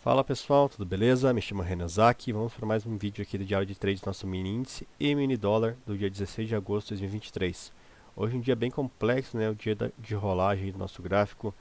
Fala pessoal, tudo beleza? Me chamo Renazaki e vamos para mais um vídeo aqui do Diário de Trade do nosso mini índice e mini dólar do dia 16 de agosto de 2023. Hoje um dia bem complexo, né? O dia de rolagem do nosso gráfico.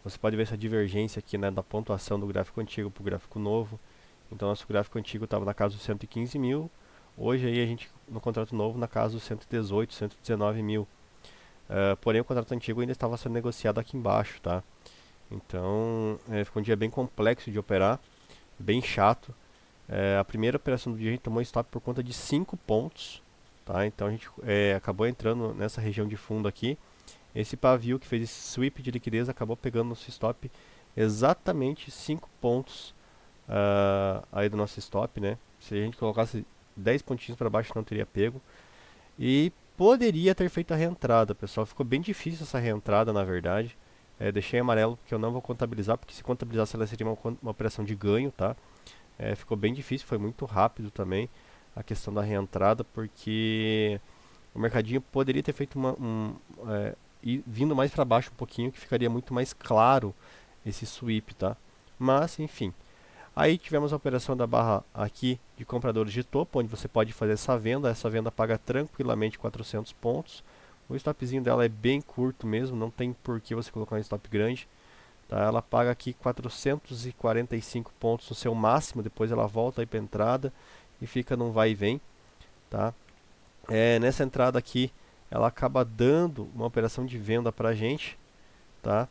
Você pode ver essa divergência aqui, né, da pontuação do gráfico antigo para o gráfico novo. Então nosso gráfico antigo estava na casa dos 115 mil, hoje aí a gente no contrato novo na casa dos 118, 119 mil. Porém o contrato antigo ainda estava sendo negociado aqui embaixo, tá? Então, ficou um dia bem complexo de operar, bem chato. A primeira operação do dia a gente tomou stop por conta de 5 pontos, tá? Então a gente acabou entrando nessa região de fundo aqui. Esse pavio que fez esse sweep de liquidez acabou pegando nosso stop exatamente 5 pontos aí do nosso stop, né? Se a gente colocasse 10 pontinhos para baixo não teria pego. E poderia ter feito a reentrada, pessoal. Ficou bem difícil essa reentrada, na verdade. Deixei amarelo porque eu não vou contabilizar, porque se contabilizasse ela seria uma operação de ganho, tá? Ficou bem difícil, foi muito rápido também a questão da reentrada, porque o mercadinho poderia ter feito vindo mais para baixo um pouquinho, que ficaria muito mais claro esse sweep, tá? Mas, enfim. Aí tivemos a operação da barra aqui de compradores de topo, onde você pode fazer essa venda. Essa venda paga tranquilamente 400 pontos. O stopzinho dela é bem curto mesmo, não tem por que você colocar um stop grande. Tá? Ela paga aqui 445 pontos no seu máximo, depois ela volta aí para a entrada e fica num vai e vem. Tá? Nessa entrada aqui, ela acaba dando uma operação de venda para a gente, tá?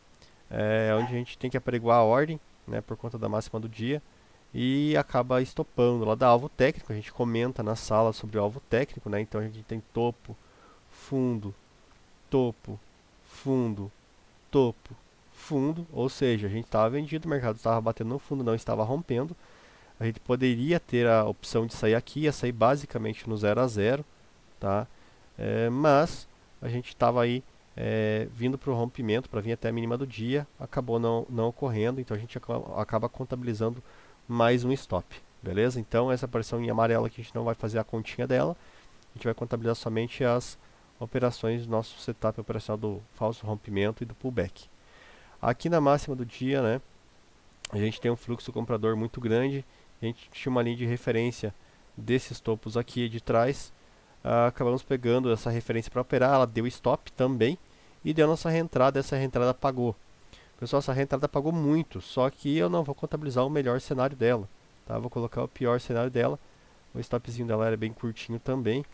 Onde a gente tem que apregoar a ordem, né, por conta da máxima do dia e acaba estopando. Lá da alvo técnico, a gente comenta na sala sobre o alvo técnico, né? Então a gente tem topo, fundo, topo, fundo, topo, fundo, ou seja, a gente estava vendido, o mercado estava batendo no fundo, não estava rompendo. A gente poderia ter a opção de sair aqui, ia sair basicamente no 0 a 0, tá? Mas a gente estava aí vindo para o rompimento, para vir até a mínima do dia, acabou não ocorrendo, então a gente acaba contabilizando mais um stop, beleza? Então essa operação em amarelo aqui a gente não vai fazer a continha dela, a gente vai contabilizar somente as operações do nosso setup operacional do falso rompimento e do pullback. Aqui na máxima do dia, né, a gente tem um fluxo comprador muito grande, a gente tinha uma linha de referência desses topos aqui de trás, acabamos pegando essa referência para operar, ela deu stop também e deu nossa reentrada, essa reentrada pagou. Pessoal, essa reentrada pagou muito, só que eu não vou contabilizar o melhor cenário dela, tá? Vou colocar o pior cenário dela. O stopzinho dela era bem curtinho também,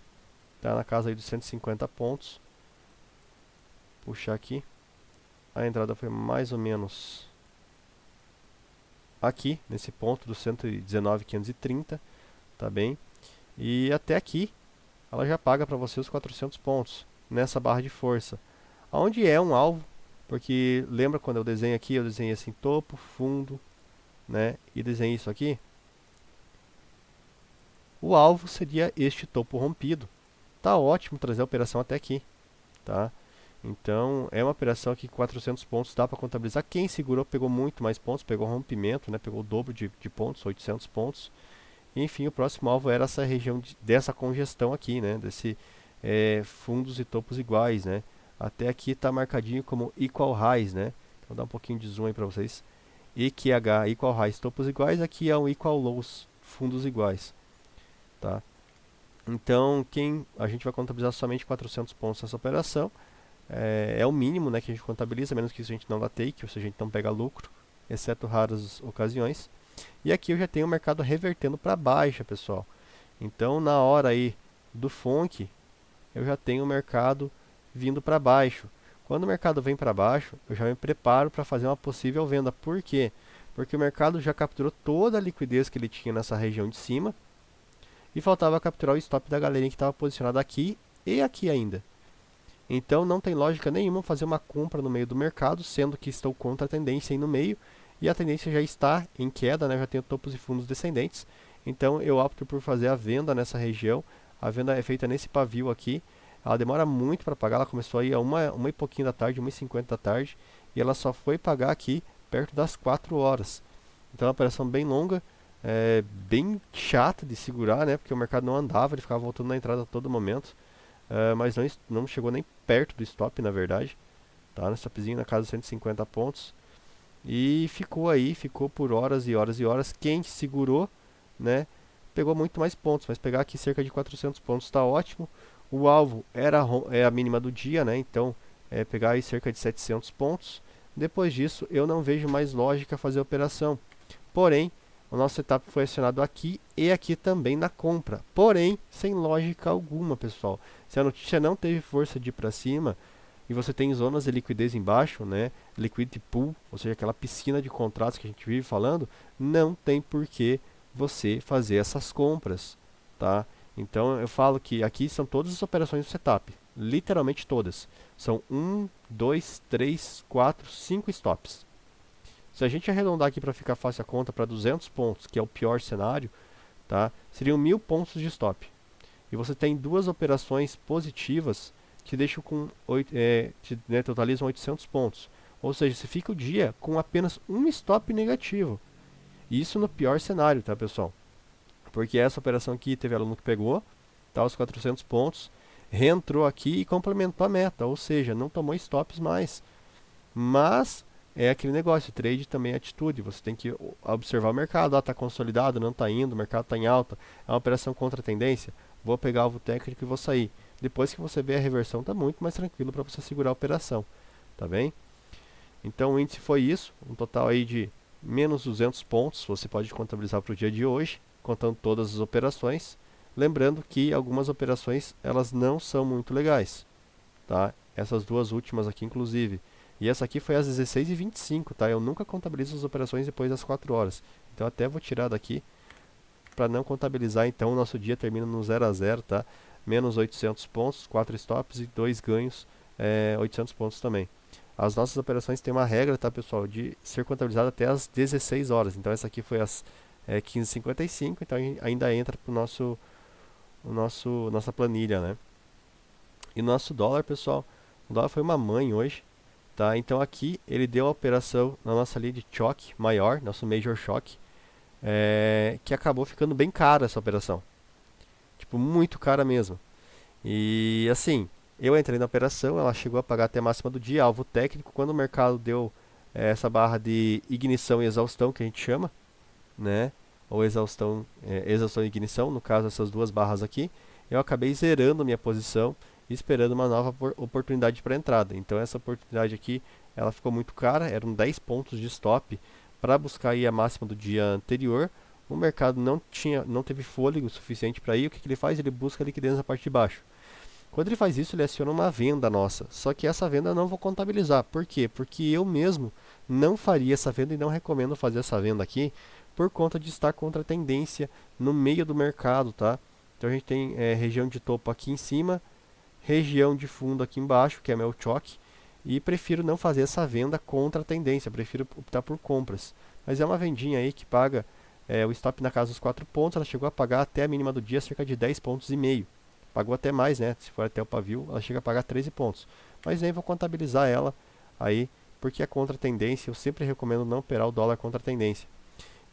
tá na casa aí dos 150 pontos. Puxar aqui. A entrada foi mais ou menos aqui, nesse ponto do 119.530, tá bem? E até aqui, ela já paga para você os 400 pontos nessa barra de força. Onde é um alvo, porque lembra quando eu desenho aqui, eu desenhei assim topo, fundo, né? E desenhei isso aqui. O alvo seria este topo rompido. Tá ótimo trazer a operação até aqui, tá? Então, é uma operação aqui com 400 pontos, dá para contabilizar. Quem segurou pegou muito mais pontos, pegou rompimento, né? Pegou o dobro de pontos, 800 pontos. E, enfim, o próximo alvo era essa região dessa congestão aqui, né? Desse fundos e topos iguais, né? Até aqui está marcadinho como equal highs, né? Então, vou dar um pouquinho de zoom aí para vocês. EQH, equal highs, topos iguais. Aqui é um equal lows, fundos iguais, tá? Então, a gente vai contabilizar somente 400 pontos nessa operação. É o mínimo, né, que a gente contabiliza, menos que isso a gente não dá take, ou seja, a gente não pega lucro, exceto raras ocasiões. E aqui eu já tenho o mercado revertendo para baixa, pessoal. Então, na hora aí do FONC, eu já tenho o mercado vindo para baixo. Quando o mercado vem para baixo, eu já me preparo para fazer uma possível venda. Por quê? Porque o mercado já capturou toda a liquidez que ele tinha nessa região de cima e faltava capturar o stop da galerinha que estava posicionada aqui e aqui ainda. Então não tem lógica nenhuma fazer uma compra no meio do mercado, sendo que estou contra a tendência aí no meio e a tendência já está em queda, né? Já tenho topos e fundos descendentes. Então eu opto por fazer a venda nessa região. A venda é feita nesse pavio aqui. Ela demora muito para pagar, ela começou aí a uma e pouquinho da tarde, 1h50 da tarde, e ela só foi pagar aqui perto das 4 horas. Então é uma operação bem longa, bem chata de segurar, né? Porque o mercado não andava, ele ficava voltando na entrada a todo momento. Mas não chegou nem perto do stop, na verdade. Tá no stopzinho na casa de 150 pontos. e ficou aí, ficou por horas e horas e horas. Quem segurou, né, pegou muito mais pontos, mas pegar aqui cerca de 400 pontos está ótimo. O alvo é a mínima do dia, né, então pegar aí cerca de 700 pontos. Depois disso, eu não vejo mais lógica fazer a operação. Porém, o nosso setup foi acionado aqui e aqui também na compra. Porém, sem lógica alguma, pessoal. Se a notícia não teve força de ir para cima e você tem zonas de liquidez embaixo, né, liquidity pool, ou seja, aquela piscina de contratos que a gente vive falando, não tem por que você fazer essas compras, tá? Então eu falo que aqui são todas as operações do setup, literalmente todas. São 1, 2, 3, 4, 5 stops. Se a gente arredondar aqui para ficar fácil a conta para 200 pontos, que é o pior cenário, tá? Seriam 1000 pontos de stop. E você tem duas operações positivas que deixam com totalizam 800 pontos. Ou seja, você fica o dia com apenas um stop negativo. Isso no pior cenário, tá, pessoal? Porque essa operação aqui teve aluno que pegou, tá, os 400 pontos, reentrou aqui e complementou a meta, ou seja, não tomou stops mais. Mas é aquele negócio, trade também é atitude, você tem que observar o mercado, está consolidado, não está indo, o mercado está em alta, é uma operação contra a tendência, vou pegar o alvo técnico e vou sair. Depois que você vê a reversão, está muito mais tranquilo para você segurar a operação, tá bem? Então o índice foi isso, um total aí de menos 200 pontos, você pode contabilizar para o dia de hoje, contando todas as operações. Lembrando que algumas operações elas não são muito legais, tá? Essas duas últimas aqui, inclusive. E essa aqui foi às 16h25, tá? Eu nunca contabilizo as operações depois das 4 horas. Então até vou tirar daqui para não contabilizar. Então o nosso dia termina no 0 a 0, tá? Menos 800 pontos, 4 stops e 2 ganhos, 800 pontos também. As nossas operações têm uma regra, tá, pessoal, de ser contabilizada até às 16 horas. Então essa aqui foi às 15h55, então ainda entra para nossa planilha, né? E nosso dólar, pessoal, o dólar foi uma mãe hoje, tá? Então aqui ele deu a operação na nossa linha de choque maior, nosso major shock, que acabou ficando bem cara essa operação. Tipo, muito cara mesmo. E assim, eu entrei na operação, ela chegou a pagar até a máxima do dia, alvo técnico, quando o mercado deu essa barra de ignição e exaustão, que a gente chama, né? Ou exaustão e ignição, no caso essas duas barras aqui, eu acabei zerando minha posição e esperando uma nova oportunidade para entrada. Então essa oportunidade aqui, ela ficou muito cara, eram 10 pontos de stop para buscar aí a máxima do dia anterior. O mercado não teve fôlego suficiente para ir. O que ele faz? Ele busca a liquidez na parte de baixo. Quando ele faz isso, ele aciona uma venda nossa. Só que essa venda eu não vou contabilizar. Por quê? Porque eu mesmo não faria essa venda e não recomendo fazer essa venda aqui por conta de estar contra a tendência no meio do mercado, tá? Então a gente tem região de topo aqui em cima, região de fundo aqui embaixo, que é meu choque, e prefiro não fazer essa venda contra a tendência, prefiro optar por compras. Mas é uma vendinha aí que paga o stop na casa dos 4 pontos, ela chegou a pagar até a mínima do dia cerca de 10 pontos e meio. Pagou até mais, né? Se for até o pavio, ela chega a pagar 13 pontos. Mas nem vou contabilizar ela aí, porque é contra a tendência, eu sempre recomendo não operar o dólar contra a tendência.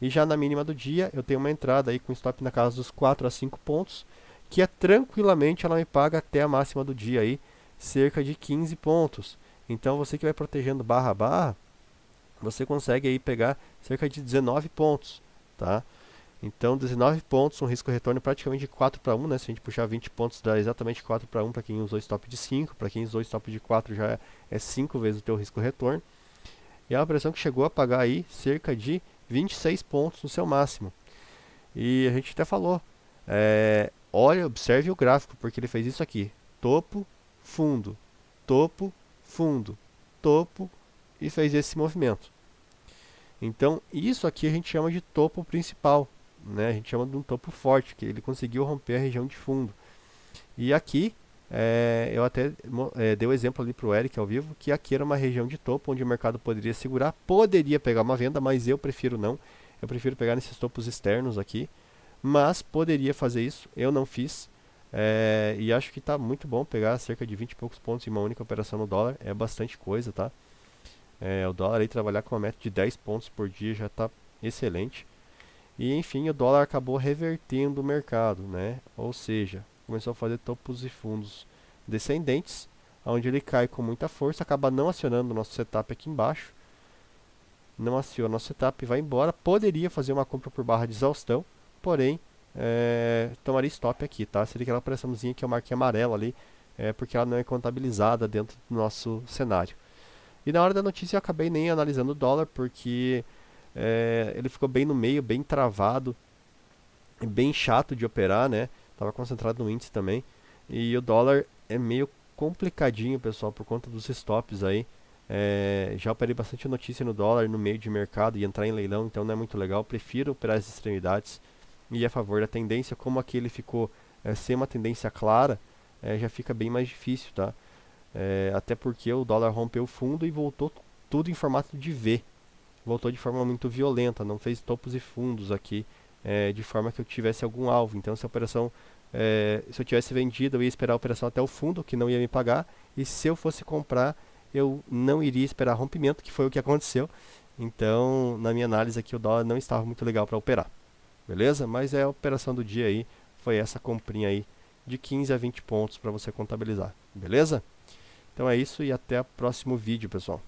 E já na mínima do dia, eu tenho uma entrada aí com stop na casa dos 4 a 5 pontos, que é tranquilamente ela me paga até a máxima do dia aí, cerca de 15 pontos. Então você que vai protegendo barra a barra, você consegue aí pegar cerca de 19 pontos, tá? Então 19 pontos, um risco retorno praticamente de 4 para 1, né? Se a gente puxar 20 pontos dá exatamente 4 para 1 para quem usou stop de 5, para quem usou stop de 4 já é 5 vezes o teu risco retorno. E é uma operação que chegou a pagar aí cerca de 26 pontos no seu máximo. E a gente até falou, olha, observe o gráfico, porque ele fez isso aqui, topo, fundo, topo, fundo, topo, e fez esse movimento. Então, isso aqui a gente chama de topo principal, né? A gente chama de um topo forte, que ele conseguiu romper a região de fundo. E aqui, eu até dei o exemplo ali para o Eric ao vivo, que aqui era uma região de topo, onde o mercado poderia segurar, poderia pegar uma venda, mas eu prefiro não. Eu prefiro pegar nesses topos externos aqui, mas poderia fazer isso, eu não fiz. E acho que está muito bom pegar cerca de 20 e poucos pontos em uma única operação no dólar, é bastante coisa, tá? O dólar aí trabalhar com uma meta de 10 pontos por dia já está excelente. E enfim, o dólar acabou revertendo o mercado, né? Ou seja, começou a fazer topos e fundos descendentes, onde ele cai com muita força, acaba não acionando o nosso setup aqui embaixo. não aciona nosso setup e vai embora. Poderia fazer uma compra por barra de exaustão, porém, tomaria stop aqui, tá? Seria aquela operaçãozinha que eu marquei amarelo ali, porque ela não é contabilizada dentro do nosso cenário. E na hora da notícia eu acabei nem analisando o dólar, porque ele ficou bem no meio, bem travado, bem chato de operar, né? Tava concentrado no índice também. E o dólar é meio complicadinho, pessoal, por conta dos stops aí. Já operei bastante notícia no dólar no meio de mercado e entrar em leilão, então não é muito legal. Prefiro operar as extremidades e a favor da tendência. Como aqui ele ficou sem uma tendência clara, já fica bem mais difícil, tá? Até porque o dólar rompeu o fundo e voltou tudo em formato de V. Voltou de forma muito violenta, não fez topos e fundos aqui, de forma que eu tivesse algum alvo. Então, se a operação, se eu tivesse vendido, eu ia esperar a operação até o fundo, que não ia me pagar, e se eu fosse comprar, eu não iria esperar rompimento, que foi o que aconteceu. Então, na minha análise aqui, o dólar não estava muito legal para operar, beleza? Mas a operação do dia aí foi essa comprinha aí de 15 a 20 pontos para você contabilizar, beleza? Então é isso e até o próximo vídeo, pessoal.